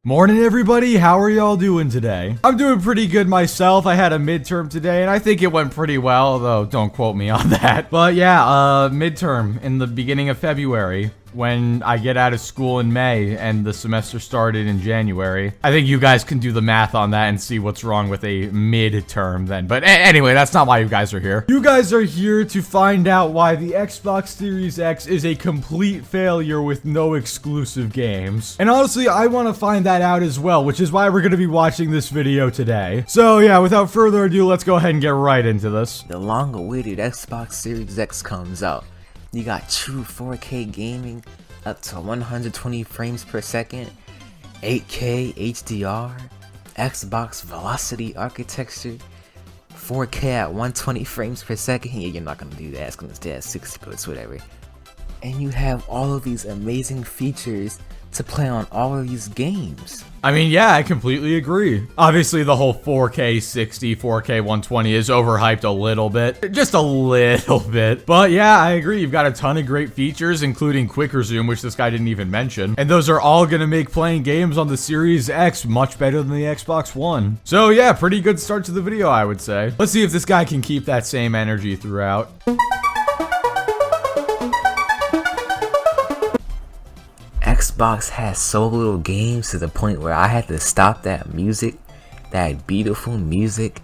Morning everybody, how are y'all doing today? I'm doing pretty good myself. I had a midterm today and I think it went pretty well, though don't quote me on that. But yeah, midterm in the beginning of February when I get out of school in May and the semester started in January. I think you guys can do the math on that and see what's wrong with a midterm then. But anyway, that's not why you guys are here. You guys are here to find out why the Xbox Series X is a complete failure with no exclusive games. And honestly, I want to find that out as well, which is why we're going to be watching this video today. So yeah, without further ado, let's go ahead and get right into this. The long-awaited Xbox Series X comes out. You got true 4K gaming, up to 120 frames per second, 8K HDR, Xbox Velocity architecture, 4K at 120 frames per second. Yeah, you're not gonna do that, it's gonna stay at 60 bits, whatever. And you have all of these amazing features to play on all of these games. I mean, yeah, I completely agree. Obviously, the whole 4K 60, 4K 120 is overhyped a little bit. Just a little bit. But yeah, I agree. You've got a ton of great features, including quick resume, which this guy didn't even mention. And those are all gonna make playing games on the Series X much better than the Xbox One. So yeah, pretty good start to the video, I would say. Let's see if this guy can keep that same energy throughout. Xbox has so little games to the point where I had to stop that music, that beautiful music,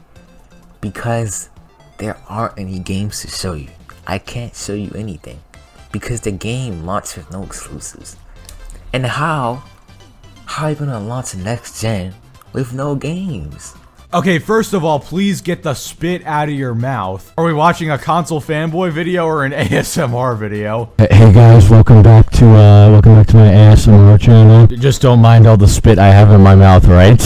because there aren't any games to show you. I can't show you anything because the game launched with no exclusives. And how are you gonna launch next gen with no games? Okay, first of all, please get the spit out of your mouth. Are we watching a console fanboy video or an ASMR video? Hey guys, welcome back to my ASMR channel. Just don't mind all the spit I have in my mouth, right?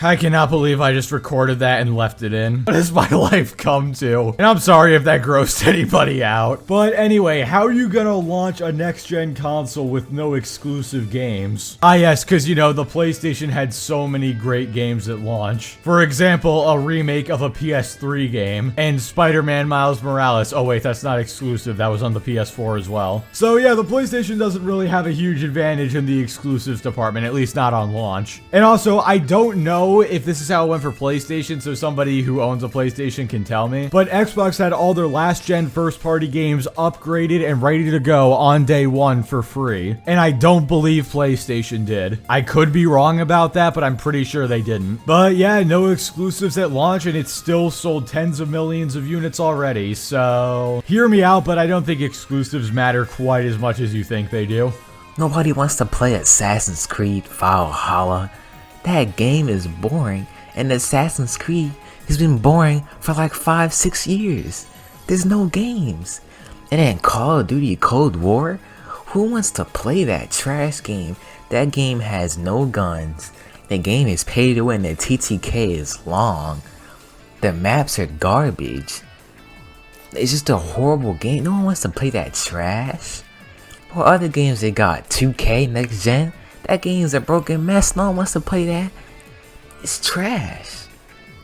I cannot believe I just recorded that and left it in. What has my life come to? And I'm sorry if that grossed anybody out. But anyway, how are you gonna launch a next-gen console with no exclusive games? Ah yes, because you know, the PlayStation had so many great games at launch. For example, a remake of a PS3 game, and Spider-Man Miles Morales. Oh wait, that's not exclusive, that was on the PS4 as well. So yeah, the PlayStation doesn't really have a huge advantage in the exclusives department, at least not on launch. And also, I don't know if this is how it went for PlayStation, so somebody who owns a PlayStation can tell me. But Xbox had all their last-gen first-party games upgraded and ready to go on day one for free. And I don't believe PlayStation did. I could be wrong about that, but I'm pretty sure they didn't. But yeah, no exclusives at launch, and it's still sold tens of millions of units already, so hear me out, but I don't think exclusives matter quite as much as you think they do. Nobody wants to play Assassin's Creed Valhalla. That game is boring, and Assassin's Creed has been boring for like 5-6 years. There's no games. And then Call of Duty Cold War? Who wants to play that trash game? That game has no guns. The game is pay to win. The TTK is long. The maps are garbage. It's just a horrible game. No one wants to play that trash. What other games they got? 2K Next Gen? That game's a broken mess. No one wants to play that. It's trash.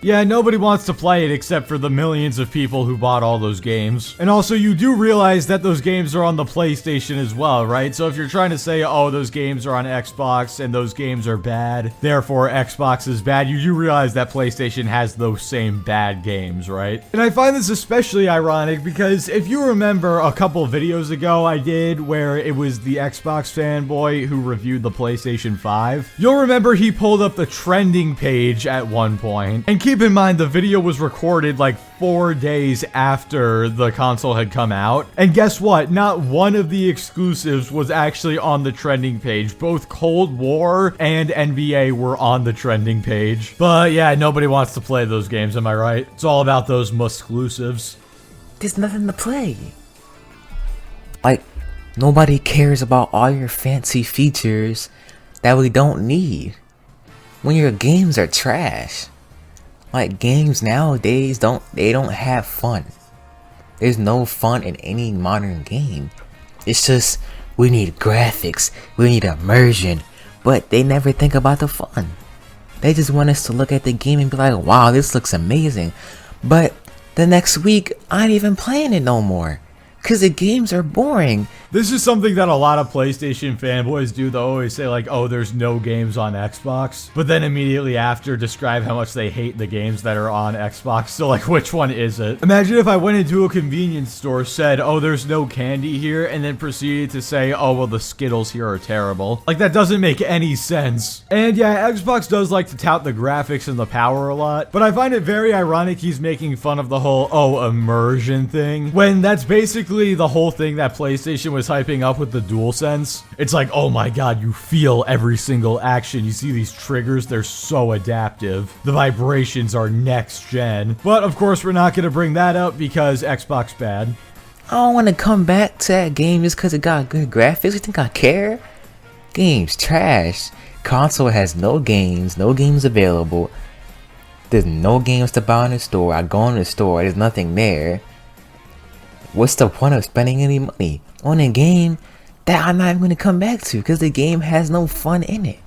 Yeah, nobody wants to play it except for the millions of people who bought all those games. And also, you do realize that those games are on the PlayStation as well, right? So if you're trying to say, oh, those games are on Xbox and those games are bad, therefore Xbox is bad, you do realize that PlayStation has those same bad games, right? And I find this especially ironic because if you remember a couple videos ago I did where it was the Xbox fanboy who reviewed the PlayStation 5, you'll remember he pulled up the trending page at one point. And keep in mind, the video was recorded like 4 days after the console had come out. And guess what? Not one of the exclusives was actually on the trending page. Both Cold War and NBA were on the trending page. But yeah, nobody wants to play those games, am I right? It's all about those exclusives. There's nothing to play. Like, nobody cares about all your fancy features that we don't need when your games are trash. Like, games nowadays don't have fun. There's no fun in any modern game. It's just, we need graphics, we need immersion, but they never think about the fun. They just want us to look at the game and be like, wow, this looks amazing. But the next week, I ain't even playing it no more. Cause the games are boring. This is something that a lot of PlayStation fanboys do. They'll always say like, oh, there's no games on Xbox, but then immediately after describe how much they hate the games that are on Xbox. So like, which one is it? Imagine if I went into a convenience store, said, oh, there's no candy here, and then proceeded to say, oh, well, the Skittles here are terrible. Like, that doesn't make any sense. And yeah, Xbox does like to tout the graphics and the power a lot, but I find it very ironic he's making fun of the whole, oh, immersion thing, when that's basically the whole thing that PlayStation was hyping up with the DualSense. It's like, oh my god, you feel every single action. You see these triggers, they're so adaptive. The vibrations are next gen. But of course, we're not going to bring that up because Xbox bad. I don't want to come back to that game just because it got good graphics. You think I care? Game's trash. Console has no games available. There's no games to buy in the store. I go in the store, there's nothing there. What's the point of spending any money on a game that I'm not even going to come back to because the game has no fun in it?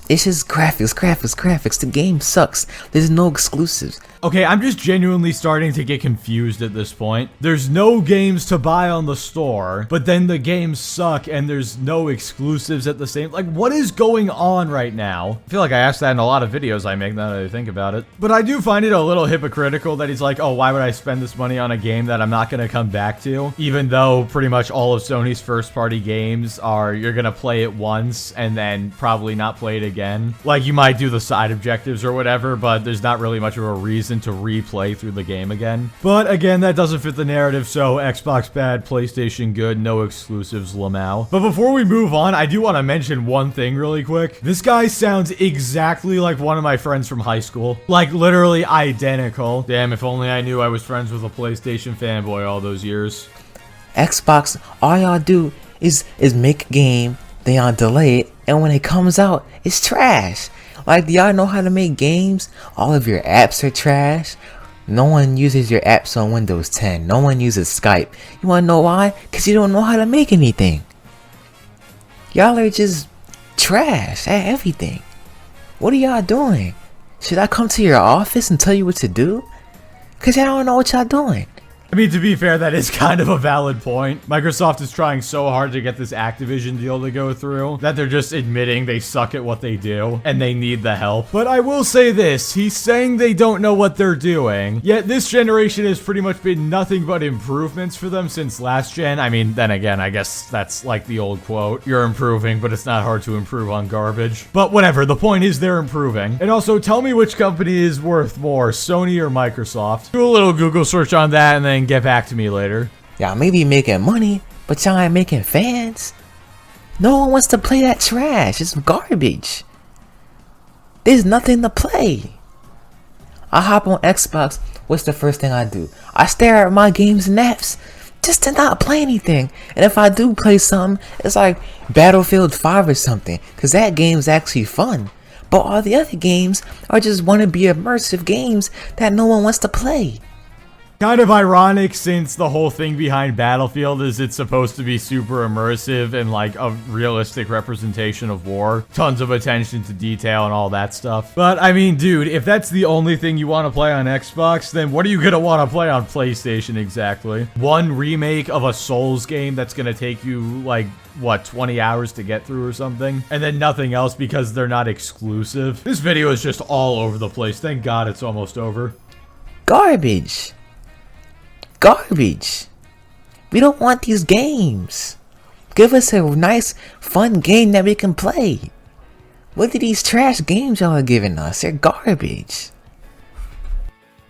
It's just graphics. The game sucks. There's no exclusives. Okay, I'm just genuinely starting to get confused at this point. There's no games to buy on the store, but then the games suck and there's no exclusives at the same... Like, what is going on right now? I feel like I asked that in a lot of videos I make now that I think about it. But I do find it a little hypocritical that he's like, oh, why would I spend this money on a game that I'm not going to come back to? Even though pretty much all of Sony's first-party games are, you're going to play it once and then probably not play it again. Like, you might do the side objectives or whatever, but there's not really much of a reason to replay through the game again. But again, that doesn't fit the narrative, so Xbox bad, PlayStation good, no exclusives, Lamau. But before we move on, I do want to mention one thing really quick. This guy sounds exactly like one of my friends from high school. Like, literally identical. Damn, if only I knew I was friends with a PlayStation fanboy all those years. Xbox, all y'all do is make a game, then y'all delay it, and when it comes out, it's trash. Like, do y'all know how to make games? All of your apps are trash. No one uses your apps on Windows 10. No one uses Skype. You wanna know why? Because you don't know how to make anything. Y'all are just trash at everything. What are y'all doing? Should I come to your office and tell you what to do? Because y'all don't know what y'all doing. I mean, to be fair, that is kind of a valid point. Microsoft is trying so hard to get this Activision deal to go through that they're just admitting they suck at what they do and they need the help. But I will say this, he's saying they don't know what they're doing, yet this generation has pretty much been nothing but improvements for them since last gen. I mean, then again, I guess that's like the old quote, you're improving, but it's not hard to improve on garbage. But whatever, the point is they're improving. And also, tell me which company is worth more, Sony or Microsoft? Do a little Google search on that and then get back to me later. Y'all may be making money, but y'all ain't making fans. No one wants to play that trash. It's garbage. There's nothing to play. I hop on Xbox. What's the first thing I do? I stare at my games and apps just to not play anything. And if I do play something, it's like Battlefield 5 or something, because that game's actually fun. But all the other games are just wannabe immersive games that no one wants to play. Kind of ironic since the whole thing behind Battlefield is it's supposed to be super immersive and like a realistic representation of war. Tons of attention to detail and all that stuff. But I mean, dude, if that's the only thing you want to play on Xbox, then what are you gonna want to play on PlayStation exactly? One remake of a Souls game that's gonna take you like, what, 20 hours to get through or something? And then nothing else because they're not exclusive. This video is just all over the place. Thank God it's almost over. Garbage. Garbage. We don't want these games. Give us a nice, fun game that we can play. What are these trash games y'all are giving us? They're garbage.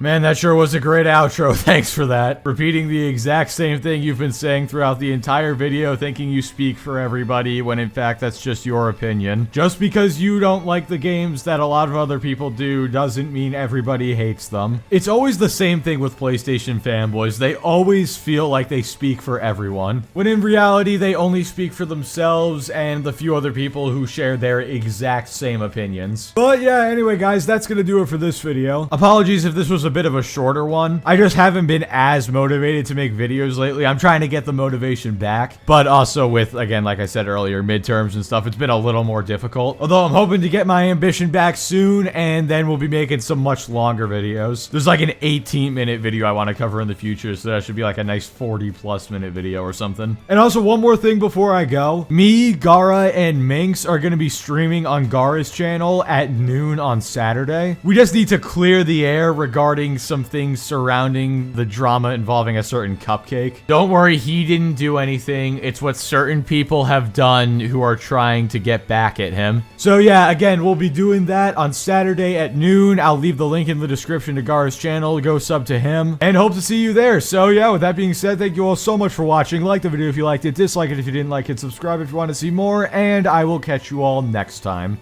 Man, that sure was a great outro. Thanks for that. Repeating the exact same thing you've been saying throughout the entire video, thinking you speak for everybody, when in fact that's just your opinion. Just because you don't like the games that a lot of other people do doesn't mean everybody hates them. It's always the same thing with PlayStation fanboys. They always feel like they speak for everyone, when in reality they only speak for themselves and the few other people who share their exact same opinions. But yeah, anyway guys, that's gonna do it for this video. Apologies if this was a bit of a shorter one. I just haven't been as motivated to make videos lately. I'm trying to get the motivation back, but also with, again, like I said earlier, midterms and stuff, it's been a little more difficult. Although I'm hoping to get my ambition back soon, and then we'll be making some much longer videos. There's like an 18-minute video I want to cover in the future, so that should be like a nice 40+ minute video or something. And also, one more thing before I go. Me, Gara, and Minx are going to be streaming on Gara's channel at noon on Saturday. We just need to clear the air regarding some things surrounding the drama involving a certain cupcake. Don't worry, he didn't do anything. It's what certain people have done who are trying to get back at him. So yeah, again, we'll be doing that on Saturday at noon. I'll leave the link in the description to Gara's channel. Go sub to him, and hope to see you there. So yeah, with that being said, thank you all so much for watching. Like the video if you liked it, dislike it if you didn't like it, subscribe if you want to see more, and I will catch you all next time.